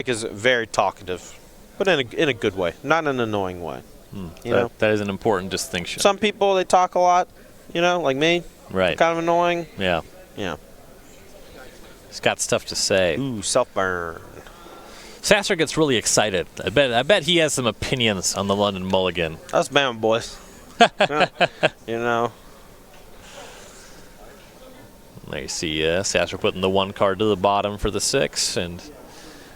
is very talkative, but in a good way, not in an annoying way. You know? That is an important distinction. Some people, they talk a lot, you know, like me. Right. Kind of annoying. Yeah. Yeah. He's got stuff to say. Ooh, self-burn. Sasser gets really excited. I bet he has some opinions on the London Mulligan. Us Bama boys. You know. There you see Sasser putting the 1 card to the bottom for the 6 and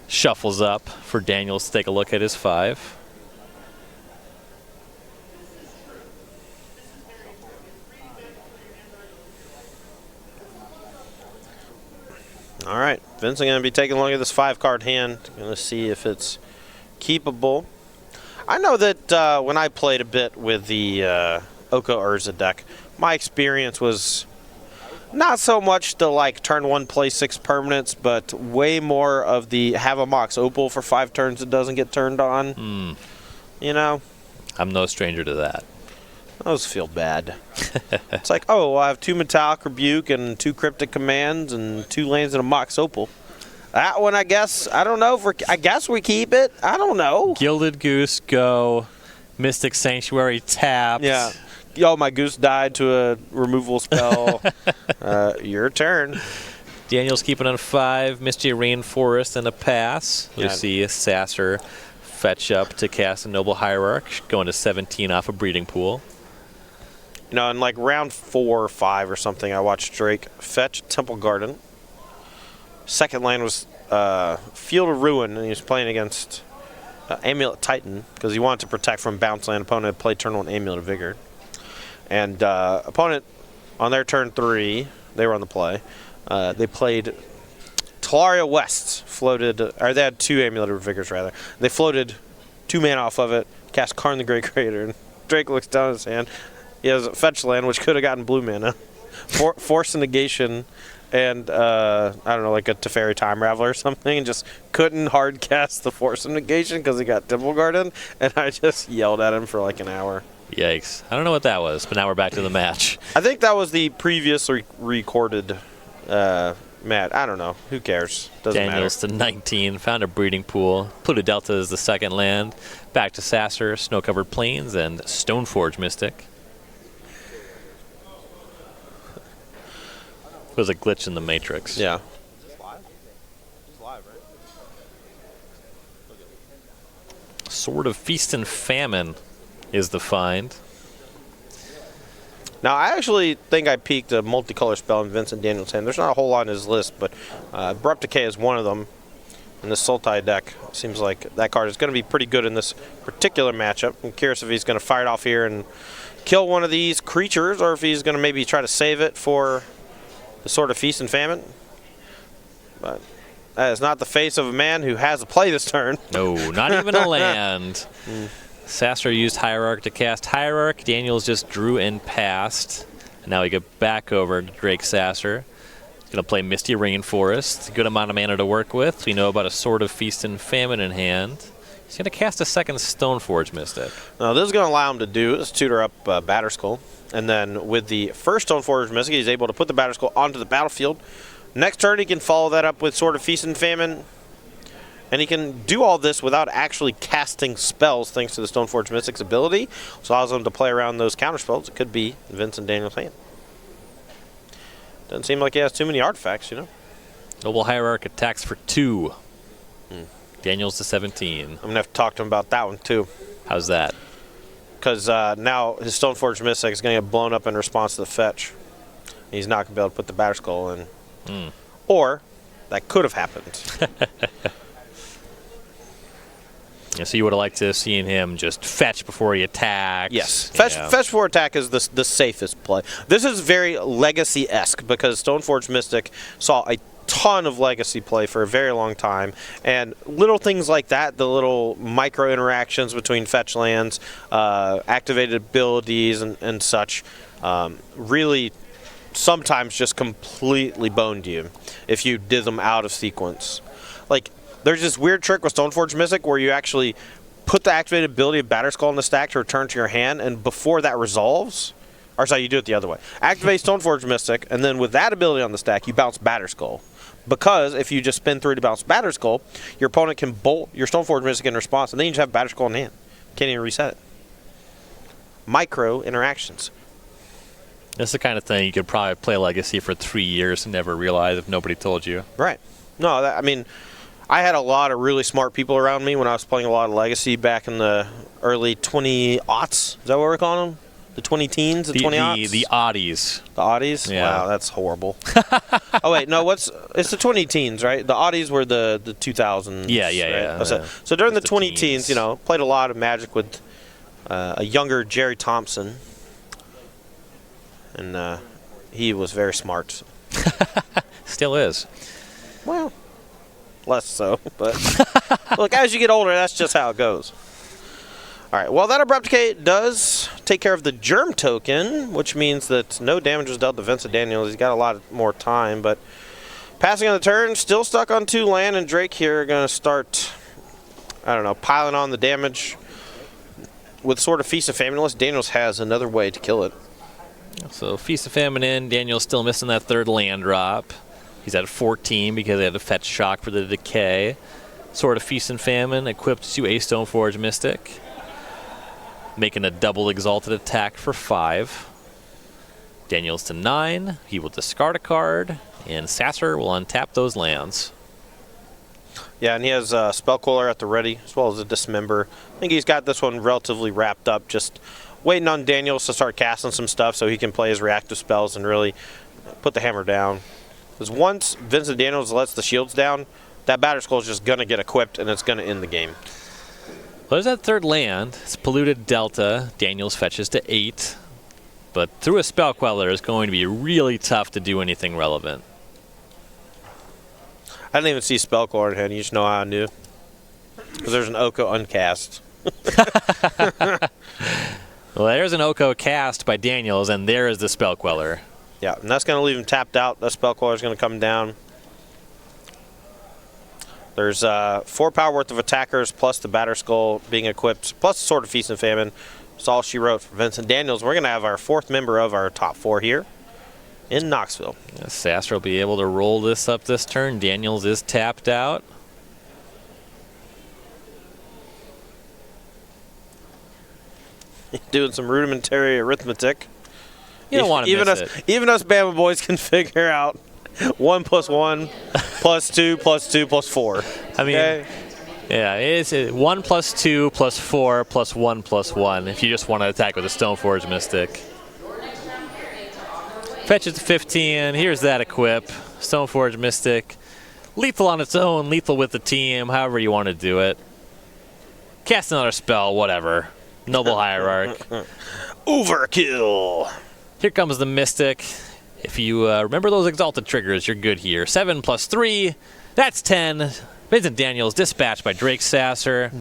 shuffles up for Daniels to take a look at his 5. All right, Vincent going to be taking a look at this 5-card hand. Going to see if it's keepable. I know that when I played a bit with the Oko Urza deck, my experience was not so much the like turn 1 play 6 permanents, but way more of the have a Mox Opal for 5 turns that doesn't get turned on. You know? I'm no stranger to that. Those feel bad. It's like, oh, well, I have 2 Metallic Rebuke and 2 Cryptic Commands and 2 lands and a Mox Opal. That one, I guess, I don't know. I guess we keep it. I don't know. Gilded Goose, go. Mystic Sanctuary, tapped. Yeah. Yo, my goose died to a removal spell. Your turn. Daniel's keeping on 5. Misty Rainforest and a pass. We see Sasser fetch up to cast a Noble Hierarch, going to 17 off a Breeding Pool. You know, in like round 4 or 5 or something, I watched Drake fetch Temple Garden. Second land was Field of Ruin, and he was playing against Amulet Titan because he wanted to protect from bounce land. Opponent had played turn 1 Amulet of Vigor. And opponent, on their turn 3, they were on the play. They played Talaria West, or they had 2 Amulet of Vigors, rather. They floated 2 mana off of it, cast Karn the Great Creator, and Drake looks down at his hand. He has a fetch land, which could have gotten blue mana. Force a negation, and, I don't know, like a Teferi Time Raveler or something, and just couldn't hard cast the Force of negation because he got Temple Garden, and I just yelled at him for like an hour. Yikes. I don't know what that was, but now we're back to the match. I think that was the previous recorded match. I don't know. Who cares? Doesn't Daniels matter. to 19, found a Breeding Pool. Pluto Delta is the second land. Back to Sasser, Snow-Covered Plains, and Stoneforge Mystic. It was a glitch in the Matrix. Yeah. Sword of Feast and Famine is the find. Now, I actually think I peeked a multicolor spell in Vincent Daniels' hand. There's not a whole lot on his list, but Abrupt Decay is one of them in the Sultai deck. Seems like that card is going to be pretty good in this particular matchup. I'm curious if he's going to fire it off here and kill one of these creatures, or if he's going to maybe try to save it for the Sword of Feast and Famine. But that is not the face of a man who has a play this turn. No, not even a land. Sasser used Hierarch to cast Hierarch. Daniels just drew and passed. And now we get back over to Drake Sasser. He's going to play Misty Rainforest. A good amount of mana to work with. We know about a Sword of Feast and Famine in hand. He's going to cast a second Stoneforge Mystic. Now, this is going to allow him to do is tutor up Batterskull. And then with the first Stoneforge Mystic, he's able to put the Batterskull onto the battlefield. Next turn, he can follow that up with Sword of Feast and Famine. And he can do all this without actually casting spells thanks to the Stoneforge Mystic's ability. Which allows him to play around those counterspells. It could be Vincent Daniels' hand. Doesn't seem like he has too many artifacts, you know. Noble Hierarch attacks for 2. Daniels to 17. I'm going to have to talk to him about that one, too. How's that? Because now his Stoneforge Mystic is going to get blown up in response to the fetch. He's not going to be able to put the Batterskull in. Or, that could have happened. Yeah, so you would have liked to have seen him just fetch before he attacks. Yes. Fetch before attack is the safest play. This is very Legacy-esque because Stoneforge Mystic saw a ton of Legacy play for a very long time. And little things like that, the little micro interactions between fetch lands, activated abilities and such, really sometimes just completely boned you if you did them out of sequence. Like, there's this weird trick with Stoneforge Mystic where you actually put the activated ability of Batterskull in the stack to return to your hand, and before that resolves, or sorry, you do it the other way. Activate Stoneforge Mystic, and then with that ability on the stack, you bounce Batterskull. Because if you just spin 3 to bounce Batterskull, your opponent can bolt your Stoneforge Mystic in response, and then you just have Batterskull in hand. Can't even reset it. Micro interactions. That's the kind of thing you could probably play Legacy for 3 years and never realize if nobody told you. Right. No, I mean, I had a lot of really smart people around me when I was playing a lot of Legacy back in the early 20-aughts. Is that what we're calling them? The 20-teens? The 20-aughts? The oddies. The oddies? Yeah. Wow, that's horrible. Oh, wait, no, it's the 20-teens, right? The oddies were the 2000s. Yeah, right? yeah. So during the the 20-teens, teens. you know, played a lot of Magic with a younger Jerry Thompson. And he was very smart. Still is. Well, less so, but look, as you get older, that's just how it goes. All right, well, that Abrupt Decay does take care of the Germ token, which means that no damage was dealt to Vincent Daniels. He's got a lot more time, but passing on the turn, still stuck on 2 land, and Drake here are going to start, I don't know, piling on the damage. With sort of Feast of Famine, unless Daniels has another way to kill it. So Feast of Famine in, Daniel's still missing that 3rd land drop. He's at 14 because they had to fetch Shock for the Decay. Sword of Feast and Famine equipped to a Stoneforge Mystic. Making a double Exalted attack for 5. Daniel's to 9. He will discard a card, and Sasser will untap those lands. Yeah, and he has a Spellcaller at the ready, as well as a Dismember. I think he's got this one relatively wrapped up, just waiting on Daniels to start casting some stuff so he can play his reactive spells and really put the hammer down. Because once Vincent Daniels lets the shields down, that Batterskull is just going to get equipped, and it's going to end the game. Well, there's that 3rd land. It's Polluted Delta. Daniels fetches to 8. But through a Spell Queller, it's going to be really tough to do anything relevant. I didn't even see Spellcaller in hand. You just know how I knew. Because there's an Oko uncast. Well, there's an Oko cast by Daniels, and there is the Spell Queller. Yeah, and that's going to leave him tapped out. That Spellcaller is going to come down. There's 4 power worth of attackers, plus the Batterskull being equipped, plus the Sword of Feast and Famine. That's all she wrote for Vincent Daniels. We're going to have our 4th member of our top 4 here in Knoxville. Yeah, Sasser will be able to roll this up this turn. Daniels is tapped out. Doing some rudimentary arithmetic. You don't want to miss it. Even us Bama boys can figure out 1 + 1 + 2 + 2 + 4. I mean, okay? Yeah, it's 1 + 2 + 4 + 1 + 1 if you just want to attack with a Stoneforge Mystic. Fetches to 15. Here's that equip. Stoneforge Mystic. Lethal on its own, lethal with the team, however you want to do it. Cast another spell, whatever. Noble Hierarch. Overkill. Here comes the Mystic. If you remember those Exalted triggers, you're good here. 7 + 3, that's 10. Vincent Daniels dispatched by Drake Sasser.